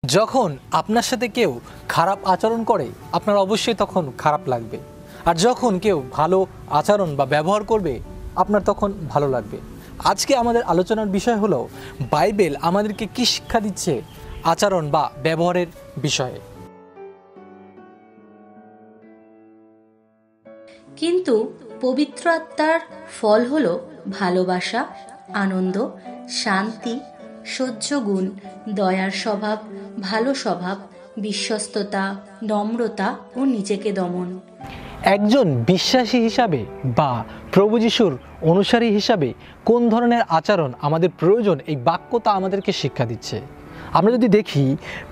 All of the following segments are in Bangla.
যখন আপনার সাথে কেউ খারাপ আচরণ করে আপনার অবশ্যই তখন খারাপ লাগবে, আর যখন কেউ ভালো আচরণ বা ব্যবহার করবে আপনার তখন ভালো লাগবে। আজকে আমাদের আলোচনার বিষয় হলো বাইবেল আমাদেরকে কী শিক্ষা দিচ্ছে আচরণ বা ব্যবহারের বিষয়ে। কিন্তু পবিত্র আত্মার ফল হলো ভালোবাসা, আনন্দ, শান্তি, সহ্য গুণ, দয়ার স্বভাব, ভালো স্বভাব, বিশ্বস্ততা, নম্রতা ও নিজেকে দমন। একজন বিশ্বাসী হিসাবে বা প্রভু যিশুর অনুসারী হিসাবে কোন ধরনের আচরণ আমাদের প্রয়োজন, এই বাক্যটা আমাদেরকে শিক্ষা দিচ্ছে। আমরা যদি দেখি,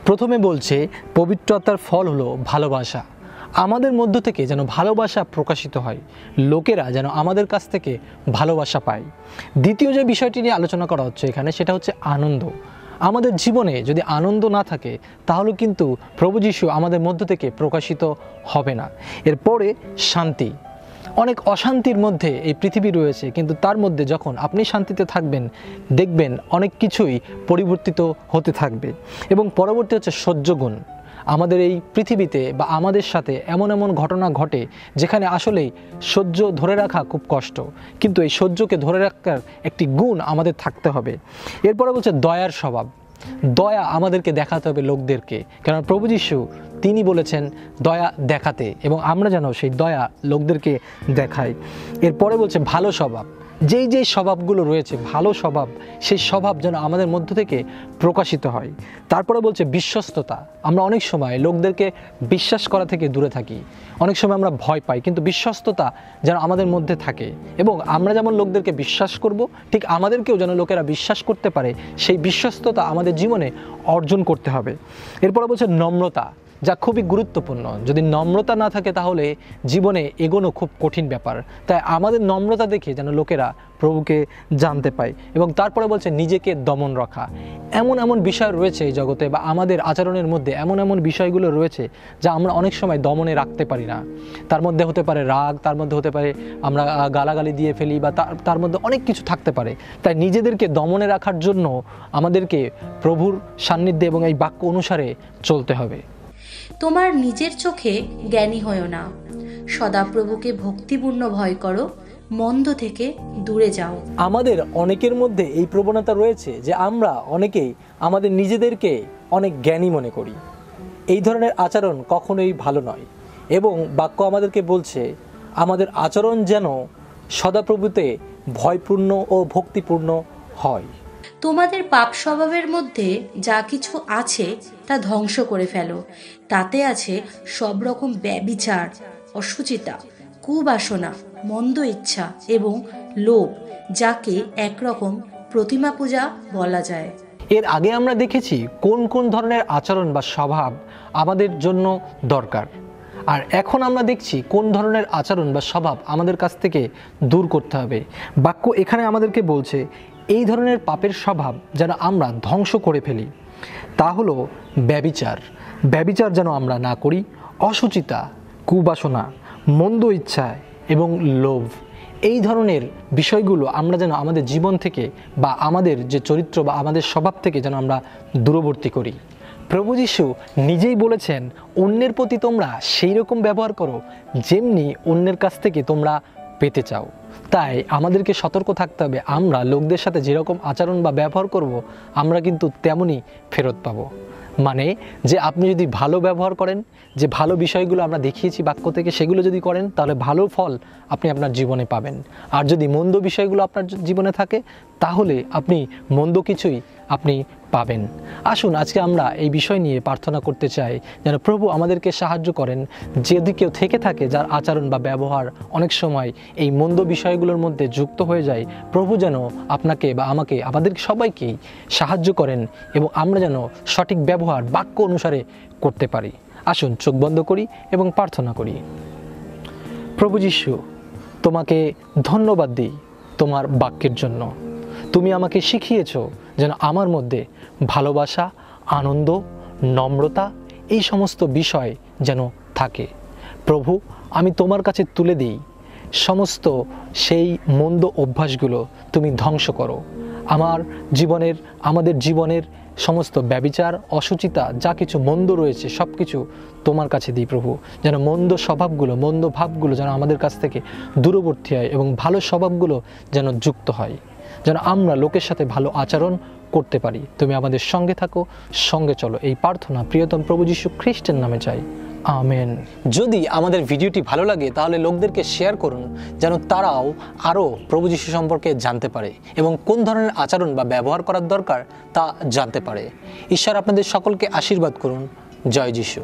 প্রথমে বলছে পবিত্র আত্মার ফল হলো ভালোবাসা। আমাদের মধ্য থেকে যেন ভালোবাসা প্রকাশিত হয়, লোকেরা যেন আমাদের কাছ থেকে ভালোবাসা পায়। দ্বিতীয় যে বিষয়টি নিয়ে আলোচনা করা হচ্ছে এখানে, সেটা হচ্ছে আনন্দ। আমাদের জীবনে যদি আনন্দ না থাকে তাহলে কিন্তু প্রভু যিশু আমাদের মধ্য থেকে প্রকাশিত হবে না। এরপরে শান্তি। অনেক অশান্তির মধ্যে এই পৃথিবী রয়েছে, কিন্তু তার মধ্যে যখন আপনি শান্তিতে থাকবেন দেখবেন অনেক কিছুই পরিবর্তিত হতে থাকবে। এবং পরবর্তী হচ্ছে সহ্য গুণ। আমাদের এই পৃথিবীতে বা আমাদের সাথে এমন এমন ঘটনা ঘটে যেখানে আসলেই সহ্য ধরে রাখা খুব কষ্ট, কিন্তু এই সহ্যকে ধরে রাখার একটি গুণ আমাদের থাকতে হবে। এরপরে বলছে দয়ার স্বভাব। দয়া আমাদেরকে দেখাতে হবে লোকদেরকে, কারণ প্রভু যিশু তিনি বলেছেন দয়া দেখাতে, এবং আমরা যেন সেই দয়া লোকদেরকে দেখাই। এরপরে বলছে ভালো স্বভাব। যেই স্বভাবগুলো রয়েছে ভালো স্বভাব, সেই স্বভাব যেন আমাদের মধ্য থেকে প্রকাশিত হয়। তারপরে বলছে বিশ্বস্ততা। আমরা অনেক সময় লোকদেরকে বিশ্বাস করা থেকে দূরে থাকি, অনেক সময় আমরা ভয় পাই, কিন্তু বিশ্বস্ততা যেন আমাদের মধ্যে থাকে, এবং আমরা যেমন লোকদেরকে বিশ্বাস করব ঠিক আমাদেরকেও যেন লোকেরা বিশ্বাস করতে পারে, সেই বিশ্বস্ততা আমাদের জীবনে অর্জন করতে হবে। এরপরে বলছে নম্রতা, যা খুবই গুরুত্বপূর্ণ। যদি নম্রতা না থাকে তাহলে জীবনে এগোনো খুব কঠিন ব্যাপার। তাই আমাদের নম্রতা দেখে যেন লোকেরা প্রভুকে জানতে পায়। এবং তারপরে বলছে নিজেকে দমন রাখা। এমন এমন বিষয় রয়েছে এই জগতে বা আমাদের আচরণের মধ্যে এমন এমন বিষয়গুলো রয়েছে যা আমরা অনেক সময় দমনে রাখতে পারি না। তার মধ্যে হতে পারে রাগ, তার মধ্যে হতে পারে আমরা গালাগালি দিয়ে ফেলি, বা তার মধ্যে অনেক কিছু থাকতে পারে। তাই নিজেদেরকে দমনে রাখার জন্য আমাদেরকে প্রভুর সান্নিধ্যে এবং এই বাক্য অনুসারে চলতে হবে। তোমার নিজের চোখে জ্ঞানী হয়ো না, সদাপ্রভুকে ভক্তিপূর্ণ ভয় করো, মন্দ থেকে দূরে যাও। আমাদের অনেকের মধ্যে এই প্রবণতা রয়েছে যে আমরা অনেকেই আমাদের নিজেদেরকে অনেক জ্ঞানী মনে করি। এই ধরনের আচরণ কখনোই ভালো নয়, এবং বাক্য আমাদেরকে বলছে আমাদের আচরণ যেন সদাপ্রভুতে ভয়পূর্ণ ও ভক্তিপূর্ণ হয়। তোমাদের পাপ স্বভাবের মধ্যে যা কিছু আছে তা ধ্বংস করে ফেলো। তাতে আছে সব রকম ব্যভিচার, অশুচিতা, কুবাসনা, মন্দ ইচ্ছা এবং লোভ, যাকে একরকম প্রতিমা পূজা বলা যায়। এর আগে আমরা দেখেছি কোন কোন ধরনের আচরণ বা স্বভাব আমাদের জন্য দরকার, আর এখন আমরা দেখছি কোন ধরনের আচরণ বা স্বভাব আমাদের কাছ থেকে দূর করতে হবে। বাক্য এখানে আমাদেরকে বলছে এই ধরনের পাপের স্বভাব যেন আমরা ধ্বংস করে ফেলি। তা হলো ব্যভিচার। ব্যভিচার যেন আমরা না করি, অশুচিতা, কুবাসনা, মন্দ ইচ্ছা এবং লোভ, এই ধরনের বিষয়গুলো আমরা যেন আমাদের জীবন থেকে বা আমাদের যে চরিত্র বা আমাদের স্বভাব থেকে যেন আমরা দূরবর্তী করি। প্রভু যিশু নিজেই বলেছেন অন্যের প্রতি তোমরা সেই রকম ব্যবহার করো যেমনি অন্যের কাছ থেকে তোমরা পেতে চাও। তাই আমাদেরকে সতর্ক থাকতে হবে, আমরা লোকদের সাথে যেরকম আচরণ বা ব্যবহার করব আমরা কিন্তু তেমনই ফেরত পাবো। মানে যে আপনি যদি ভালো ব্যবহার করেন, যে ভালো বিষয়গুলো আমরা দেখিয়েছি বাক্য থেকে সেগুলো যদি করেন তাহলে ভালো ফল আপনি আপনার জীবনে পাবেন। আর যদি মন্দ বিষয়গুলো আপনার জীবনে থাকে তাহলে আপনি মন্দ কিছুই আপনি পাবেন। আসুন আজকে আমরা এই বিষয় নিয়ে প্রার্থনা করতে চাই যেন প্রভু আমাদেরকে সাহায্য করেন। যদি কেউ থেকে থাকে যার আচরণ বা ব্যবহার অনেক সময় এই মন্দ বিষয়গুলোর মধ্যে যুক্ত হয়ে যায়, প্রভু যেন আপনাকে বা আমাকে, আমাদের সবাইকেই সাহায্য করেন এবং আমরা যেন সঠিক ব্যবহার বাক্য অনুসারে করতে পারি। আসুন চোখ বন্ধ করি এবং প্রার্থনা করি। প্রভু যিশু, তোমাকে ধন্যবাদ দিই তোমার বাক্যের জন্য। তুমি আমাকে শিখিয়েছো যেন আমার মধ্যে ভালোবাসা, আনন্দ, নম্রতা এই সমস্ত বিষয় যেন থাকে। প্রভু, আমি তোমার কাছে তুলে দিই সমস্ত সেই মন্দ অভ্যাসগুলো তুমি ধ্বংস করো। আমাদের জীবনের সমস্ত ব্যভিচার, অশুচিতা, যা কিছু মন্দ রয়েছে সব কিছু তোমার কাছে দিই প্রভু। যেন মন্দ স্বভাবগুলো, মন্দ ভাবগুলো যেন আমাদের কাছ থেকে দূরবর্তী হয় এবং ভালো স্বভাবগুলো যেন যুক্ত হয়, যেন আমরা লোকের সাথে ভালো আচরণ করতে পারি। তুমি আমাদের সঙ্গে থাকো, সঙ্গে চলো। এই প্রার্থনা প্রিয়তম প্রভু যীশু খ্রিস্টের নামে চাই, আমেন। যদি আমাদের ভিডিওটি ভালো লাগে তাহলে লোকদেরকে শেয়ার করুন, যেন তারাও আরও প্রভু যীশু সম্পর্কে জানতে পারে এবং কোন ধরনের আচরণ বা ব্যবহার করার দরকার তা জানতে পারে। ঈশ্বর আপনাদের সকলকে আশীর্বাদ করুন। জয় যীশু।